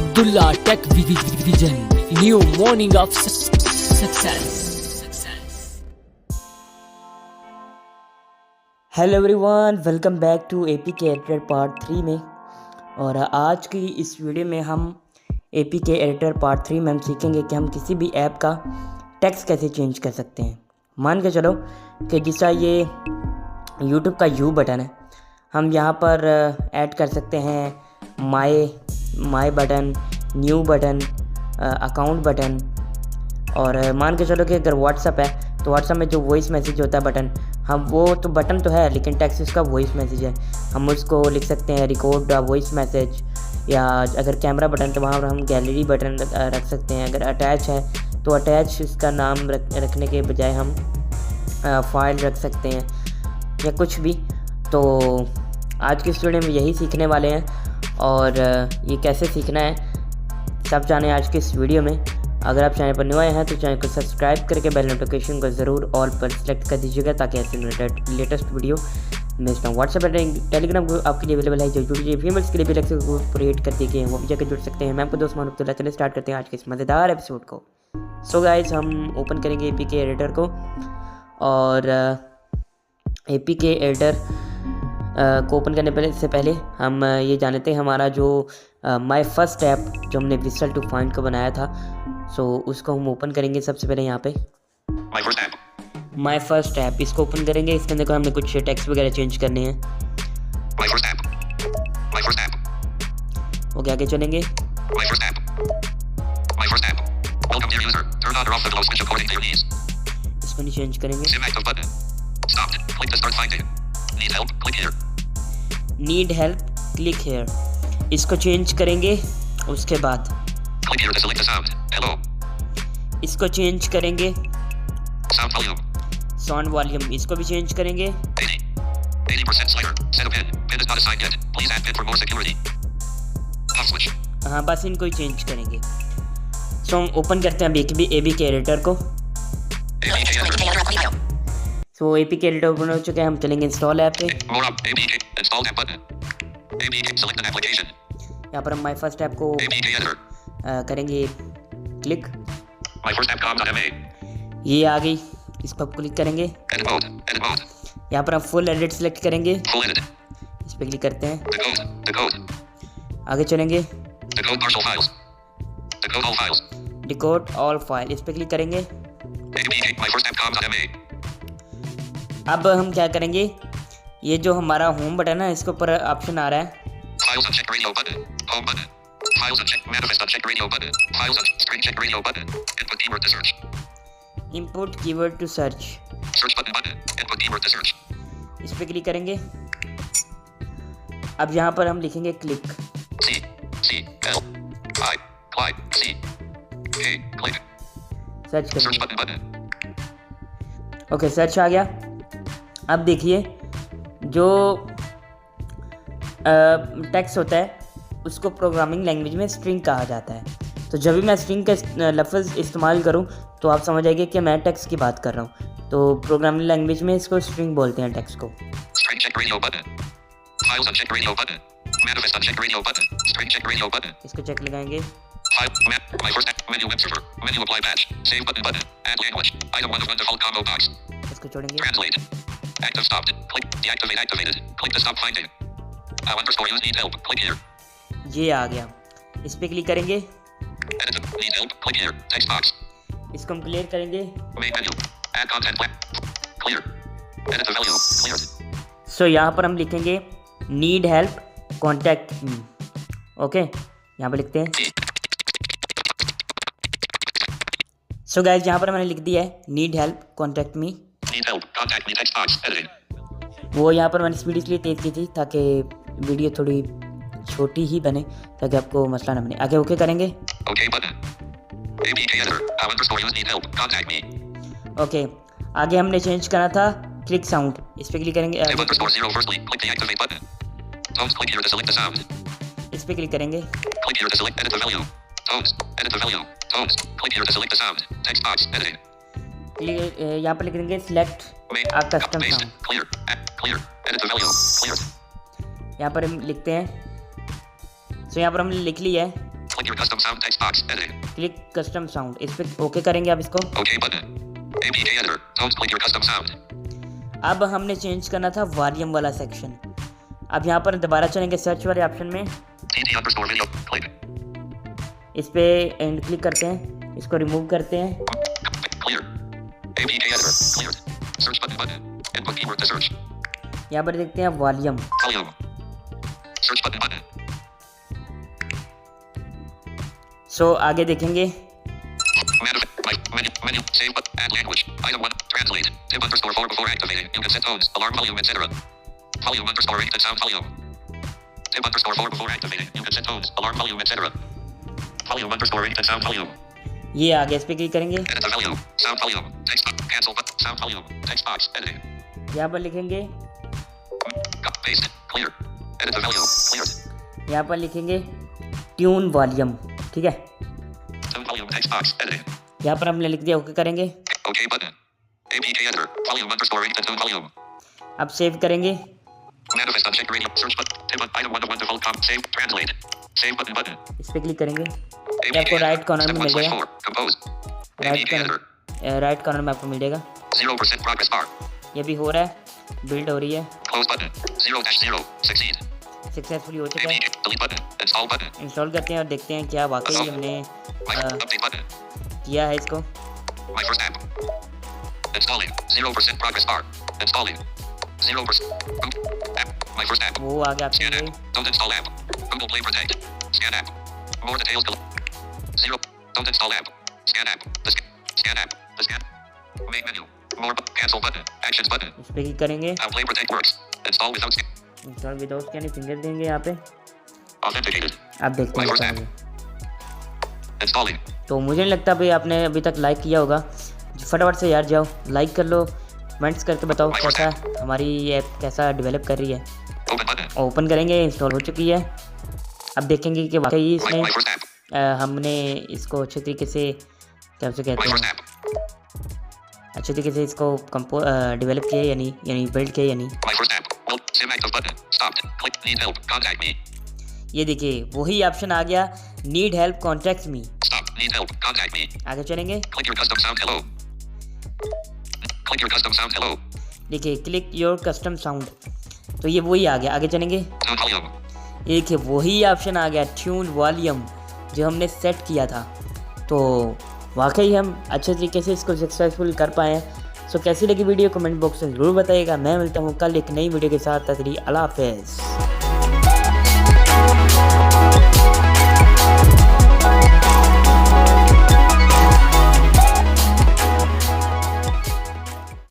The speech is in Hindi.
Abdullah Tech Vision, new morning of success. Hello everyone, welcome back to AP के एडिटर पार्ट 3 में। और आज की इस वीडियो में हम एपी के एडिटर पार्ट 3 में हम सीखेंगे कि हम किसी भी ऐप का टेक्स्ट कैसे चेंज कर सकते हैं। मान के चलो कि जैसा ये यूट्यूब का यू बटन है, हम यहाँ पर ऐड कर सकते हैं my button, new button, account button. और मान के चलो कि अगर व्हाट्सअप है तो व्हाट्सअप में जो वॉइस मैसेज होता है बटन, हम वो तो बटन तो है लेकिन टेक्स्ट उसका वॉइस मैसेज है। हम उसको लिख सकते हैं रिकॉर्ड वॉइस मैसेज, या अगर कैमरा बटन तो वहाँ पर हम गैलरी बटन रख सकते हैं। अगर अटैच है तो अटैच इसका नाम रखने के बजाय हम फाइल रख सकते हैं या कुछ भी। तो आज की इस वीडियो में यही सीखने वाले हैं और ये कैसे सीखना है सब जाने आज की इस वीडियो में। अगर आप चैनल पर न्यू आए हैं तो चैनल को सब्सक्राइब करके बेल नोटिफिकेशन को ज़रूर ऑल पर सेलेक्ट कर दीजिएगा ताकि ऐसे लेटेस्ट वीडियो मिस ना। व्हाट्सएप टेलीग्राम ग्रुप आपके लिए अवेलेबल है, जो जुड़िए फीमेल्स के लिए भी अलग से ग्रुप क्रिएट कर दिए गए हैं, वो भी जाकर जुड़ सकते हैं। मैं आपको दोस्त मानूँ। चलिए स्टार्ट करते हैं आज के इस मज़ेदार एपिसोड को। सो गाइस, हम ओपन करेंगे एपी के एडिटर को और एपी के एडिटर को ओपन करने से पहले हम ये जानते हैं हमारा जो माय फर्स्ट ऐप जो हमने विसल टू फाइंड को बनाया था, सो उसको हम ओपन करेंगे। सबसे पहले यहाँ पे माय फर्स्ट ऐप इसको ओपन करेंगे। इसके अंदर हमने कुछ टेक्स्ट वगैरह चेंज करने हैं। ओके, आगे चलेंगे। इसको नहीं चेंज करेंगे। नीड हेल्प, क्लिक हेयर, इसको चेंज करेंगे। उसके बाद इसको चेंज करेंगे। साउंड वॉल्यूम इसको भी चेंज करेंगे। हाँ, बस इनको ही चेंज करेंगे। सो हम ओपन करते हैं एबी के एडिटर को। सो एपी के एडिटर ओपन हो चुके हैं। हम चलेंगे इंस्टॉल ऐप पे। यहाँ पर हम माय फर्स्ट ऐप को करेंगे क्लिक। ये आ गई, इस पर क्लिक करेंगे। यहाँ पर हम फुल एडिट सेलेक्ट करेंगे, इस पर क्लिक करते हैं। आगे चलेंगे। डिकोड ऑल फाइल, इस पर क्लिक करेंगे। अब हम क्या करेंगे, ये जो हमारा होम बटन है इसके ऊपर ऑप्शन आ रहा है इनपुट कीवर्ड टू सर्च, इस पे क्लिक करेंगे। अब यहाँ पर हम लिखेंगे क्लिक। सर्च करेंगे। ओके, सर्च आ गया। अब देखिए जो टेक्स्ट होता है उसको प्रोग्रामिंग लैंग्वेज में स्ट्रिंग कहा जाता है। तो जब भी मैं स्ट्रिंग का लफ्ज़ इस्तेमाल करूं तो आप समझ आइए कि मैं टेक्स्ट की बात कर रहा हूं। तो प्रोग्रामिंग लैंग्वेज में इसको स्ट्रिंग बोलते हैं टेक्स्ट को। इसको चेक लगाएंगे। इसको छोड़ेंगे। Active stopped. Click deactivate activated. Click to stop finding. Underscore use need help. Click here. ये आ गया, इस पे क्लिक करेंगे। Edit need help. Click here. Text box. इसको हम क्लियर करेंगे। Main menu. Add content plan. Clear. Edit the value. Cleared. सो यहाँ पर हम लिखेंगे need help contact me. Okay, यहाँ पर लिखते हैं। सो गाइस, यहाँ पर मैंने लिख दिया है need help contact me. Need help. Contact me. Text box. Editing. वो यहाँ पर मैंने स्पीड इसलिए तेज़ की थी ताकि वीडियो थोड़ी छोटी ही बने, ताकि आपको मसला ना बने। आगे ओके करेंगे। Okay button. APK editor. Underscore use need help. Contact me. Okay, आगे हमने चेंज करना था क्लिक साउंड, इस पर क्लिक करेंगे। Underscore zero firstly. Click the activate button. Tones. Click here to select the sound. इस पर क्लिक करेंगे। Click here to select edit the value. Tones. Edit the value. Tones. Click here to select the sound. Text box. Editing. यहाँ पर लिख देंगे select a custom sound. Clear. Clear. Edit the value. Clear. यहाँ पर हम लिखते हैं। सो यहाँ पर हमने लिख लिया है Click your custom sound text box. Editing. Click custom sound, इस पर ओके करेंगे आप इसको। OK button. APK editor. Don't click your custom sound. अब हमने चेंज करना था वॉल्यूम वाला सेक्शन। अब यहाँ पर दोबारा चलेंगे सर्च वाले ऑप्शन में, TT_video. Click. इस पे एंड क्लिक करते हैं, इसको रिमूव करते हैं। Clear. APK editor. Cleared. Search button. Input keyword to search. यहाँ पर देखते हैं वॉल्यूम। Volume. Search button. सो आगे देखेंगे। Menu. Save button. Add language. Item 1. Translate. Tip_4 before activating. You can set tones, alarm volume, etc. Volume_8 and sound volume. Tip_4 before activating. You can set tones, alarm volume, etc. Volume_8 and sound volume. ये आगे इस पे क्लिक करेंगे। Edit the volume. Sound volume. Text box. Cancel button. Sound volume. Text box. Editing. यहाँ पर लिखेंगे, Paste. Clear. Edit the volume. Cleared. यहाँ पर लिखेंगे ट्यून वॉल्यूम, ठीक है। Tone volume. Text box. Editing. यहाँ पर हमने लिख दिया, ओके करेंगे। OK button. APK editor. Volume_8 and tone volume. अब सेव करेंगे। Manifest unchecked radio. Search button. Tip button. Item 1 to 1 default comp. Save. Translate. Save button. इस पे क्लिक करेंगे, ये APK आपको राइट कॉर्नर में मिल जाएगा। 7.4. Compose. Right APK editor. Right corner में आपको मिल जाएगा। 0% progress bar. ये भी हो रहा है, बिल्ड हो रही है, Close button. 0-0. Succeed. सक्सेसफुली हो चुका है। APK. Delete button. Install button. Install करते हैं और देखते हैं क्या वाकई हमने Update button. किया है इसको। My first app. Installing. 0% progress bar. Installing. 0%. App. My first app. वो आगे आपके Scan लिए app. Don't install app. Google Play Protect. Scan app. More details. 0. Don't install app. Scan app. Scan app. The scan. Main menu. More. Cancel button. Actions button. इस पे क्लिक करेंगे। Now Play Protect works. Install without scan. Install without scan finger देंगे यहाँ पे, Authenticated. आप देखते My हैं first बताएंगे। Installing. तो मुझे नहीं लगता भाई आपने अभी तक लाइक किया होगा, फटाफट से यार जाओ लाइक कर लो, कमेंट्स करके बताओ कैसा हमारी ऐप कैसा डेवलप कर रही है। Open button. ओपन करेंगे, इंस्टॉल हो चुकी है। अब देखेंगे कि वाकई इसने My first app. हमने इसको अच्छे तरीके से क्या उसे कहते My first हैं, app. अच्छे तरीके से इसको डेवलप किया यानी बिल्ड किया यानी। My first app. Well, sim active button. Stopped. Click. Need help. Contact me. ये देखिए वही ऑप्शन आ गया, need help contact me. Stop. Need help. Contact me. आगे चलेंगे, Click your custom sound. Hello. Click your custom sound. Hello. देखिए क्लिक योर कस्टम साउंड, तो ये वही आ गया। आगे चलेंगे, Tone volume. ये देखिए वही ऑप्शन आ गया ट्यून वॉल्यूम जो हमने सेट किया था। तो वाकई हम अच्छे तरीके से इसको सक्सेसफुल कर पाए हैं। सो कैसी लगी वीडियो कमेंट बॉक्स में ज़रूर बताइएगा। मैं मिलता हूँ कल एक नई वीडियो के साथ। अल्लाह हाफ़िज़।